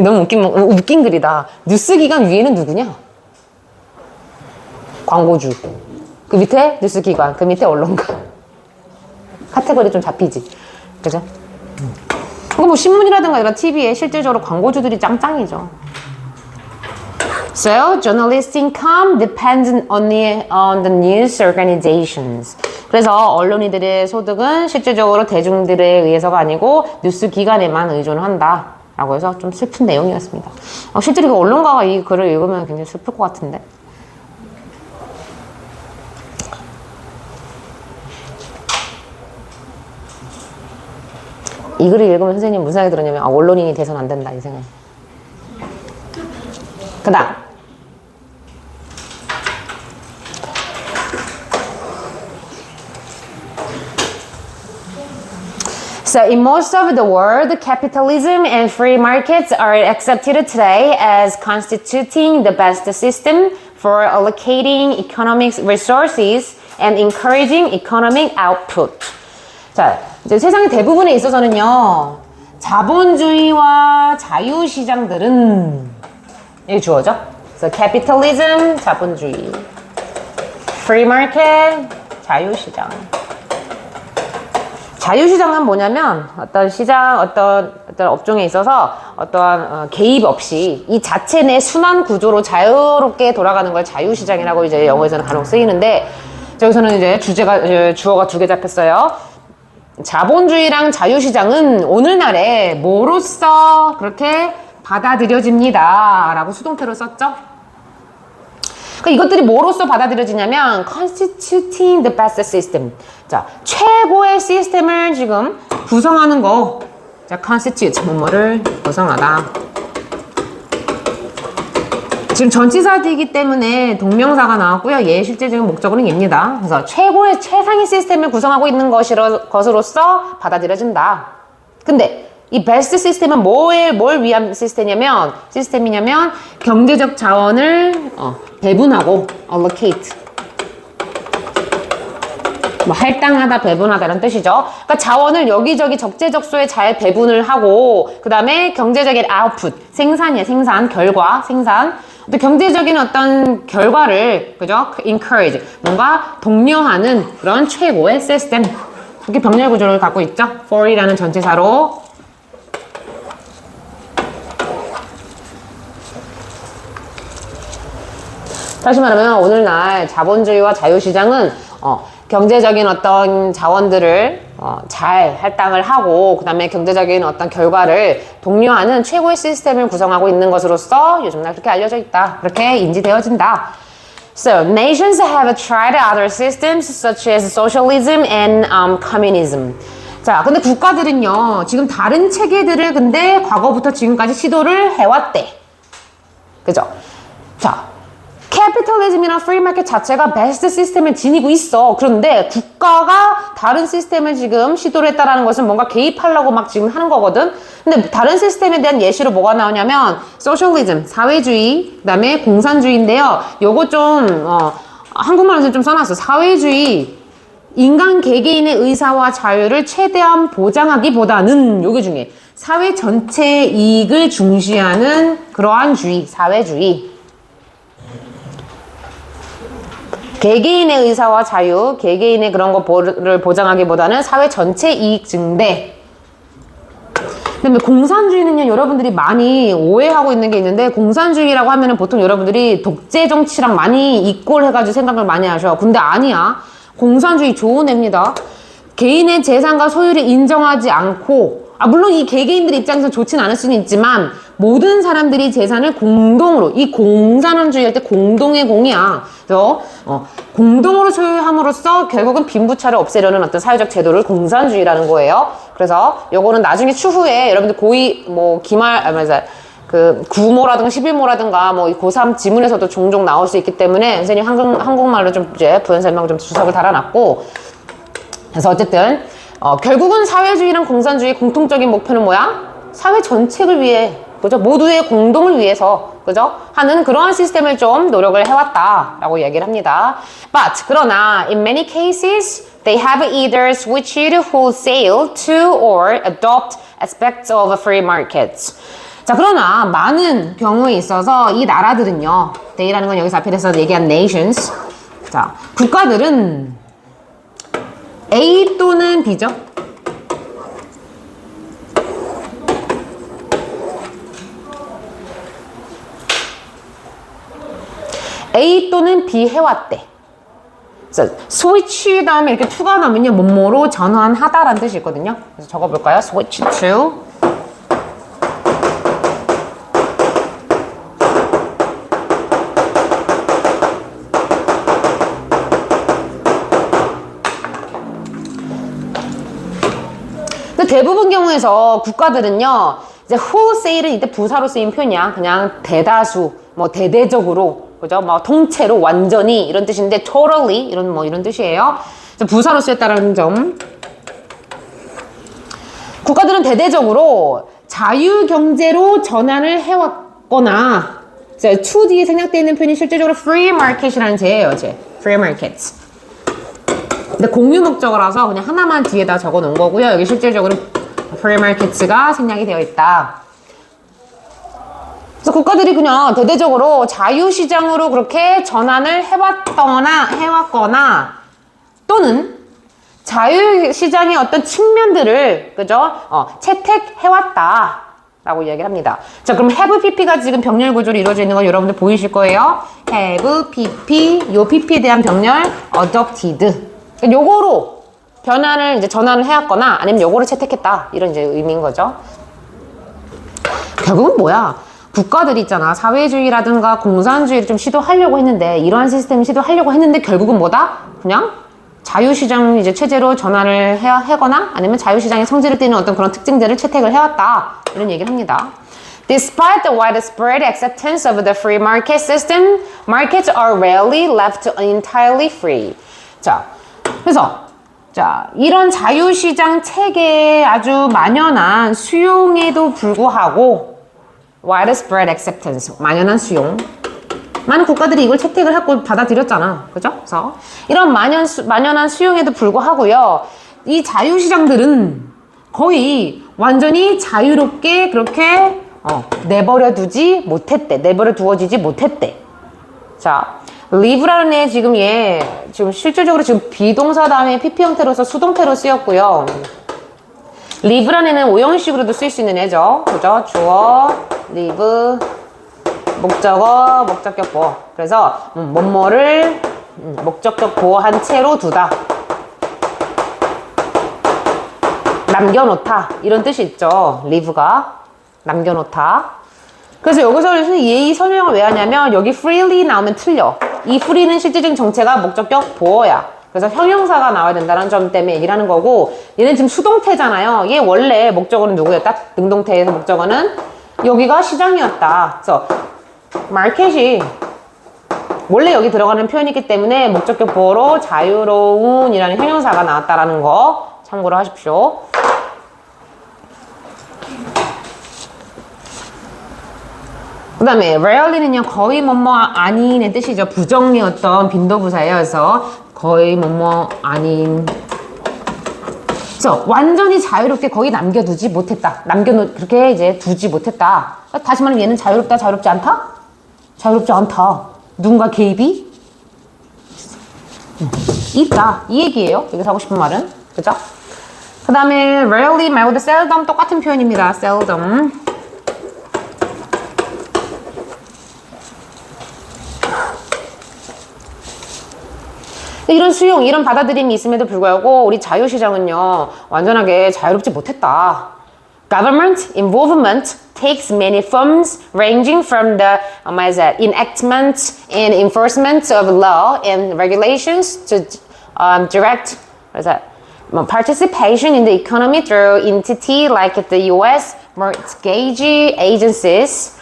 너무 웃긴 글이다. 뉴스 기관 위에는 누구냐? 광고주. 그 밑에 뉴스 기관, 그 밑에 언론가. 카테고리 좀 잡히지. 그죠? 그거 뭐 신문이라든가 이런 TV에 실질적으로 광고주들이 짱짱이죠. So, journalist income depends on the news organizations. 그래서 언론인들의 소득은 실질적으로 대중들에 의해서가 아니고 뉴스 기관에만 의존한다. 라고 해서 좀 슬픈 내용이었습니다. 실제로 그 언론가가 이 글을 읽으면 굉장히 슬플 것 같은데. 이 글을 읽으면 선생님 무슨 생각이 들었냐면 언론인이 돼서는 안 된다 이 생각. 그 다음 So in most of the world, capitalism and free markets are accepted today as constituting the best system for allocating economic resources and encouraging economic output. 자, 이제 세상의 대부분에 있어서는요, 자본주의와 자유시장들은 여기 주어져. 그래서 capitalism, 자본주의, free market, 자유시장. 자유시장은 뭐냐면 어떤 시장, 어떤 업종에 있어서 어떠한 개입 없이 이 자체 내 순환 구조로 자유롭게 돌아가는 걸 자유시장이라고 이제 영어에서는 간혹 쓰이는데 저기서는 이제 주어가 2개 잡혔어요. 자본주의랑 자유시장은 오늘날에 뭐로써 그렇게 받아들여집니다. 라고 수동태로 썼죠. 그러니까 이것들이 뭐로써 받아들여지냐면 constituting the best system. 자, 최고의 시스템을 지금 구성하는 거. 자, constitute 뭐뭐를 구성하다. 지금 전치사이기 때문에 동명사가 나왔고요. 얘의 실제적인 목적어는 얘입니다. 그래서 최고의 최상의 시스템을 구성하고 있는 것으로서 받아들여진다. 근데 이 베스트 시스템은 뭘 위한 시스템이냐면 경제적 자원을 배분하고 allocate 뭐 할당하다 배분하다 이런 뜻이죠. 그러니까 자원을 여기저기 적재적소에 잘 배분을 하고 그 다음에 경제적인 output 생산이야 생산 결과 생산 또 경제적인 어떤 결과를 그죠 encourage 뭔가 독려하는 그런 최고의 시스템 이렇게 병렬 구조를 갖고 있죠. for이라는 전치사로 다시 말하면 오늘날 자본주의와 자유시장은 경제적인 어떤 자원들을 잘 할당을 하고 그 다음에 경제적인 어떤 결과를 독려하는 최고의 시스템을 구성하고 있는 것으로서 요즘날 그렇게 알려져 있다. 그렇게 인지되어진다. So, nations have tried other systems such as socialism and communism. 자, 근데 국가들은요, 지금 다른 체계들을 근데 과거부터 지금까지 시도를 해왔대. 그죠? 자, 캐피탈리즘이나 프리마켓 자체가 베스트 시스템을 지니고 있어. 그런데 국가가 다른 시스템을 지금 시도를 했다라는 것은 뭔가 개입하려고 막 지금 하는 거거든. 근데 다른 시스템에 대한 예시로 뭐가 나오냐면 소셜리즘, 사회주의, 그다음에 공산주의인데요. 요거 좀 한국말로 좀 써놨어. 사회주의, 인간 개개인의 의사와 자유를 최대한 보장하기보다는 요게 중에 사회 전체의 이익을 중시하는 그러한 주의, 사회주의. 개개인의 의사와 자유, 개개인의 그런 거를 보장하기보다는 사회 전체 이익 증대. 그다음에 공산주의는요, 여러분들이 많이 오해하고 있는 게 있는데, 공산주의라고 하면은 보통 여러분들이 독재 정치랑 많이 이꼴해가지고 생각을 많이 하셔. 근데 아니야. 공산주의 좋은 애입니다. 개인의 재산과 소유를 인정하지 않고, 물론 이 개개인들 입장에서 좋진 않을 수는 있지만 모든 사람들이 재산을 공동으로, 이 공산주의 할 때 공동의 공이야. 그래서 공동으로 소유함으로써 결국은 빈부차를 없애려는 어떤 사회적 제도를 공산주의라는 거예요. 그래서 요거는 나중에 추후에 여러분들 고2 뭐 그 구모라든가 11모라든가 뭐 고3 지문에서도 종종 나올 수 있기 때문에 선생님 한국말로 좀 이제 부연 설명 좀 주석을 달아놨고, 그래서 어쨌든 결국은 사회주의랑 공산주의 공통적인 목표는 뭐야? 사회 전체를 위해, 그죠? 모두의 공동을 위해서, 그죠? 하는 그러한 시스템을 좀 노력을 해왔다라고 얘기를 합니다. But 그러나 in many cases they have either switched wholesale to or adopt aspects of free markets. 자, 그러나 많은 경우에 있어서 이 나라들은요, they라는 건 여기서 앞에서 얘기한 nations, 자, 국가들은 A 또는 B죠. A 또는 B 해왔대. 그래서 switch 다음에 이렇게 to가 나오면요, 뭐뭐로 전환하다라는 뜻이 있거든요. 그래서 적어볼까요? switch to. 대부분 경우에서 국가들은요, 이제 wholesale은 이때 부사로 쓰인 표현이야. 그냥 대다수, 뭐 대대적으로, 그죠? 뭐 통째로, 완전히 이런 뜻인데 totally 이런 뜻이에요. 부사로 쓰였다는 점. 국가들은 대대적으로 자유경제로 전환을 해왔거나, to 뒤에 생략되어 있는 표현이 실제적으로 free market이라는 제예요, free markets. 근데 공유 목적어라서 그냥 하나만 뒤에다 적어 놓은 거고요. 여기 실질적으로 free markets가 생략이 되어 있다. 그래서 국가들이 그냥 대대적으로 자유시장으로 그렇게 전환을 해왔거나 또는 자유시장의 어떤 측면들을, 그죠? 채택해왔다 라고 이야기를 합니다. 자, 그럼 have pp가 지금 병렬 구조로 이루어져 있는 거 여러분들 보이실 거예요. have pp, 요 pp에 대한 병렬 adopted. 요거로 변환을 이제 전환을 해왔거나 아니면 요거를 채택했다, 이런 이제 의미인 거죠. 결국은 뭐야? 국가들이 있잖아. 사회주의라든가 공산주의를 좀 시도하려고 했는데, 이러한 시스템을 시도하려고 했는데 결국은 뭐다? 그냥 자유시장 이제 체제로 전환을 하거나 아니면 자유시장의 성질을 띠는 어떤 그런 특징들을 채택을 해왔다, 이런 얘기를 합니다. Despite the widespread acceptance of the free market system, markets are rarely left entirely free. 그래서 이런 자유시장 체계에 아주 만연한 수용에도 불구하고 widespread acceptance, 만연한 수용, 많은 국가들이 이걸 채택을 하고 받아들였잖아, 그죠? 그래서 이런 만연한 수용에도 불구하고요, 이 자유시장들은 거의 완전히 자유롭게 그렇게 내버려 두어지지 못했대. 자, live라는 애 지금 지금 실질적으로 지금 비동사 다음에 pp 형태로서 수동태로 쓰였고요. live라는 애는 오형식으로도 쓸 수 있는 애죠. 그죠? 주어, live, 목적어, 목적격 보어. 그래서 뭐뭐를 목적격 보어한 채로 두다, 남겨놓다, 이런 뜻이 있죠. live가 남겨놓다. 그래서 여기서 이 설명을 왜 하냐면 여기 freely 나오면 틀려. 이 free는 실질적인 정체가 목적격 보어야. 그래서 형용사가 나와야 된다는 점 때문에 얘기를 하는 거고, 얘는 지금 수동태잖아요. 얘 원래 목적어는 누구였다? 능동태에서 목적어는 여기가 시장이었다. 그래서 마켓이 원래 여기 들어가는 표현이기 때문에 목적격 보어로 자유로운이라는 형용사가 나왔다라는 거 참고로 하십시오. 그 다음에 rarely는요, 거의 뭐뭐 아닌의 뜻이죠. 부정의 어떤 빈도부사예요. 그래서 거의 뭐뭐 아닌. 그래서 완전히 자유롭게 거의 남겨두지 못했다. 그렇게 이제 두지 못했다. 다시 말하면 얘는 자유롭다, 자유롭지 않다? 자유롭지 않다. 누군가 개입이 있다, 이 얘기예요. 여기서 하고 싶은 말은. 그죠? 그 다음에 rarely 말고도 seldom 똑같은 표현입니다. seldom. 이런 수용, 이런 받아들임이 있음에도 불구하고 우리 자유시장은요, 완전하게 자유롭지 못했다. Government involvement takes many forms ranging from the enactment and enforcement of law and regulations to direct participation in the economy through entity like the U.S. mortgage agencies.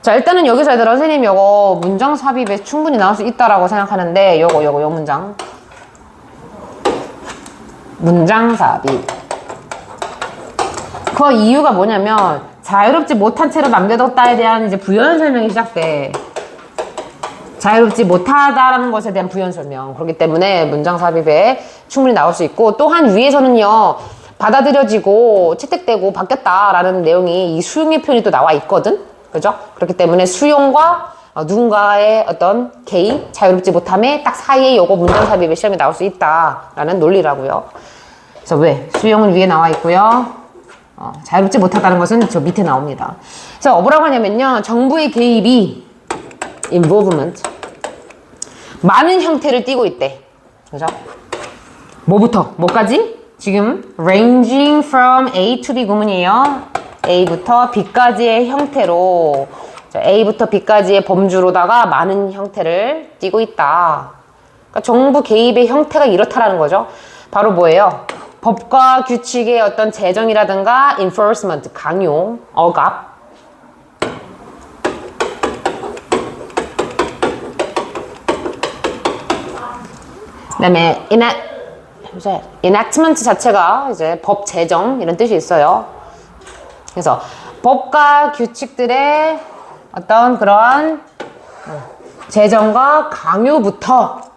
자, 일단은 여기서 얘들아 선생님 요거 문장 삽입에 충분히 나올 수 있다라고 생각하는데 요 문장 삽입. 그 이유가 뭐냐면 자유롭지 못한 채로 남겨뒀다에 대한 이제 부연 설명이 시작돼. 자유롭지 못하다라는 것에 대한 부연 설명. 그렇기 때문에 문장 삽입에 충분히 나올 수 있고, 또한 위에서는요 받아들여지고 채택되고 바뀌었다라는 내용이 이 수용의 표현이 또 나와 있거든. 그죠? 그렇기 때문에 수용과 누군가의 어떤 개입, 자유롭지 못함의 딱 사이에 요거 문장 삽입의 시험에 나올 수 있다라는 논리라고요. 그래서 왜? 수용은 위에 나와 있고요. 자유롭지 못하다는 것은 저 밑에 나옵니다. 그래서 뭐라고 하냐면요, 정부의 개입이 involvement 많은 형태를 띠고 있대. 그죠? 뭐부터 뭐까지? 지금 ranging from A to B 구문이에요. A부터 B까지의 형태로, A부터 B까지의 범주로다가 많은 형태를 띠고 있다. 그러니까 정부 개입의 형태가 이렇다라는 거죠. 바로 뭐예요? 법과 규칙의 어떤 제정이라든가 enforcement, 강요, 억압. 그 다음에 enactment 자체가 이제 법 제정 이런 뜻이 있어요. 그래서 법과 규칙들의 어떤 그러한 제정과 강요부터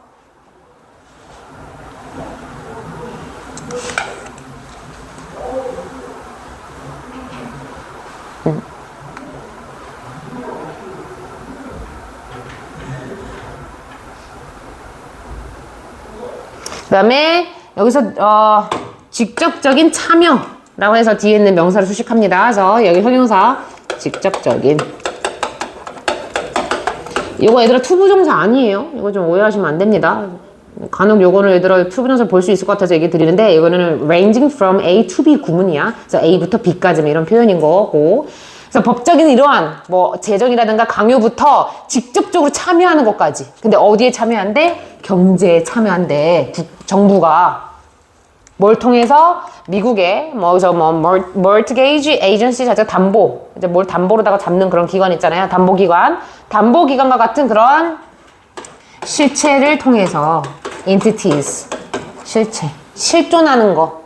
그 다음에 여기서 직접적인 참여라고 해서 뒤에 있는 명사를 수식합니다. 그래서 여기 형용사 직접적인, 이거 얘들아 투부정사 아니에요. 이거 좀 오해하시면 안 됩니다. 간혹 요거는 얘들아 투부정사 볼 수 있을 것 같아서 얘기 드리는데, 이거는 ranging from A to B 구문이야. 그래서 A부터 B까지 이런 표현인 거고, 그래서 법적인 이러한 뭐 제정이라든가 강요부터 직접적으로 참여하는 것까지. 근데 어디에 참여한대? 경제에 참여한대. 정부가 뭘 통해서? 미국의 mortgage agency 자체가 담보, 이제 뭘 담보로다가 잡는 그런 기관 있잖아요. 담보기관과 같은 그런 실체를 통해서 entities, 실체, 실존하는 거.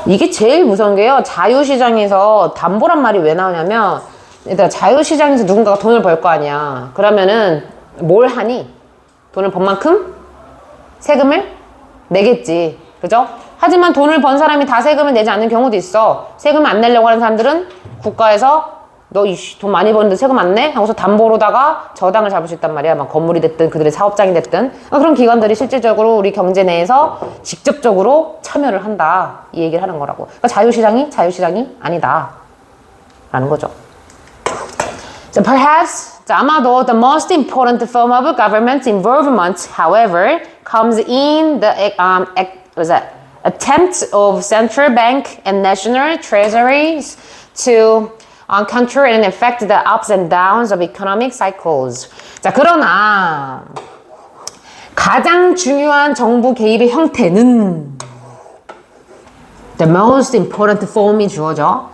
이게 제일 무서운 게요, 자유시장에서 담보란 말이 왜 나오냐면, 얘들아 자유시장에서 누군가가 돈을 벌 거 아니야. 그러면은 뭘 하니? 돈을 번 만큼 세금을 내겠지. 그죠? 하지만 돈을 번 사람이 다 세금을 내지 않는 경우도 있어. 세금을 안 내려고 하는 사람들은 국가에서 너 돈 많이 버는데 세금 안 내? 하고서 담보로다가 저당을 잡을 수 있단 말이야. 막 건물이 됐든 그들의 사업장이 됐든. 그런 기관들이 실질적으로 우리 경제 내에서 직접적으로 참여를 한다. 이 얘기를 하는 거라고. 그러니까 자유시장이 아니다. 라는 거죠. So perhaps, 아마도 the most important form of government involvement, however, comes in the attempt of central bank and national treasuries to counter and affect the ups and downs of economic cycles. 자, 그러나 가장 중요한 정부 개입의 형태는 the most important form이 주어져.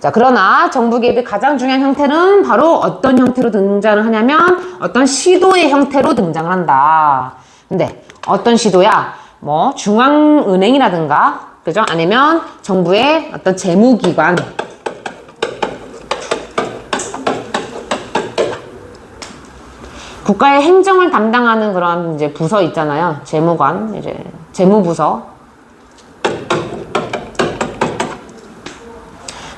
자, 그러나 정부 개입의 가장 중요한 형태는 바로 어떤 형태로 등장을 하냐면 어떤 시도의 형태로 등장을 한다. 근데 어떤 시도야? 뭐 중앙은행이라든가, 그죠? 아니면 정부의 어떤 재무기관, 국가의 행정을 담당하는 그런 이제 부서 있잖아요. 재무관, 이제 재무부서.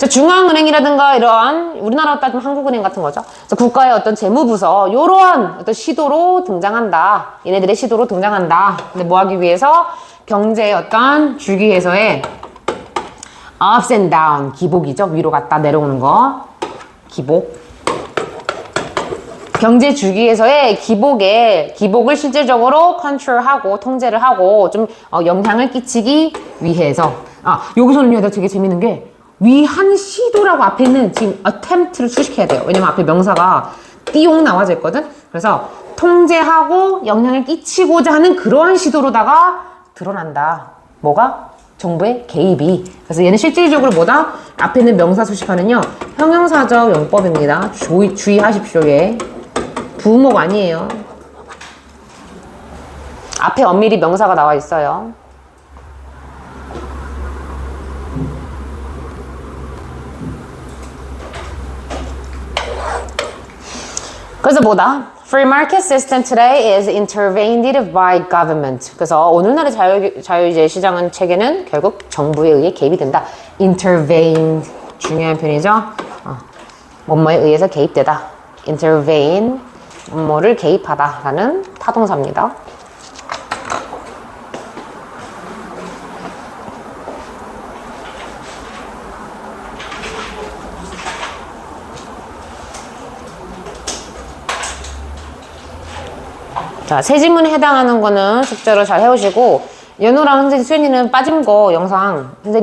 중앙은행이라든가 이러한 우리나라로 따지면 한국은행 같은 거죠. 국가의 어떤 재무부서, 이러한 어떤 시도로 등장한다. 얘네들의 시도로 등장한다. 근데 뭐 하기 위해서? 경제의 어떤 주기에서의 ups and down, 기복이죠. 위로 갔다 내려오는 거. 기복. 경제 주기에서의 기복을 실질적으로 컨트롤하고 통제를 하고 좀 영향을 끼치기 위해서. 여기서는요, 되게 재밌는 게 위한 시도라고 앞에 있는 지금 attempt를 수식해야 돼요. 왜냐면 앞에 명사가 띠용 나와져 있거든. 그래서 통제하고 영향을 끼치고자 하는 그러한 시도로다가 드러난다. 뭐가? 정부의 개입이. 그래서 얘는 실질적으로 뭐다? 앞에 있는 명사 수식하는요, 형용사적 용법입니다. 주의하십시오. 얘 부목 아니에요. 앞에 엄밀히 명사가 나와 있어요. 그래서 뭐다? Free market system today is intervened by government. 그래서 오늘날의 자유주의 시장은 체계는 결국 정부에 의해 개입이 된다. intervened. 중요한 표현이죠. 뭐뭐에 의해서 개입되다. intervene. 뭐를 개입하다 라는 타동사입니다. 자, 세 지문에 해당하는 거는 숙제로 잘 해오시고, 연우랑 선생님, 수연이는 빠진 거 영상 선생님